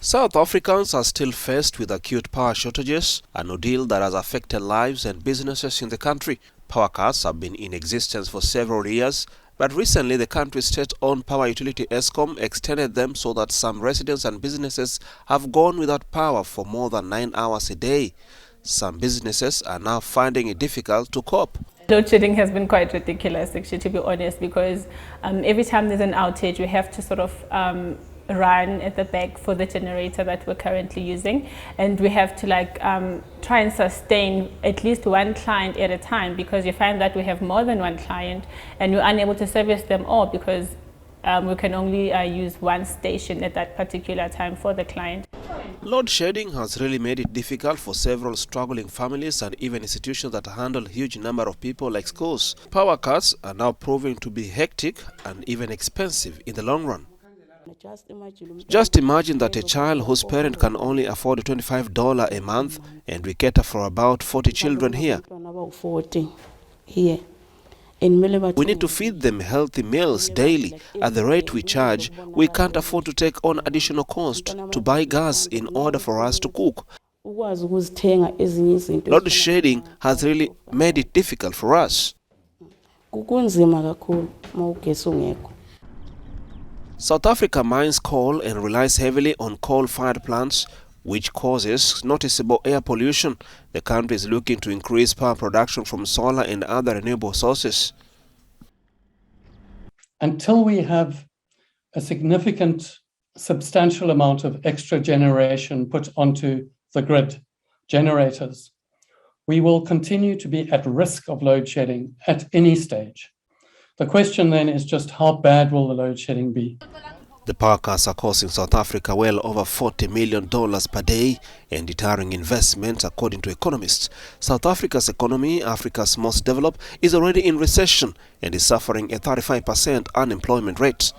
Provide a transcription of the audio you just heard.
South Africans are still faced with acute power shortages, an ordeal that has affected lives and businesses in the country. Power cuts have been in existence for several years, but recently the country's state-owned power utility Eskom extended them so that some residents and businesses have gone without power for more than 9 hours a day. Some businesses are now finding it difficult to cope. Load shedding has been quite ridiculous, actually, to be honest, because every time there's an outage, we have to sort of run at the back for the generator that we're currently using, and we have to try and sustain at least one client at a time, because you find that we have more than one client and we're unable to service them all because we can only use one station at that particular time for the client. Load shedding has really made it difficult for several struggling families and even institutions that handle a huge number of people like schools. Power cuts are now proving to be hectic and even expensive in the long run. Just imagine that a child whose parent can only afford $25 a month, and we cater for about 40 children here. We need to feed them healthy meals daily. At the rate we charge, we can't afford to take on additional cost to buy gas in order for us to cook. Load shedding has really made it difficult for us. South Africa mines coal and relies heavily on coal-fired plants, which causes noticeable air pollution. The country is looking to increase power production from solar and other renewable sources. Until we have a significant, substantial amount of extra generation put onto the grid generators, we will continue to be at risk of load shedding at any stage. The question then is just how bad will the load shedding be? The power cuts are costing South Africa well over $40 million per day and deterring investment, according to economists. South Africa's economy, Africa's most developed, is already in recession and is suffering a 35% unemployment rate.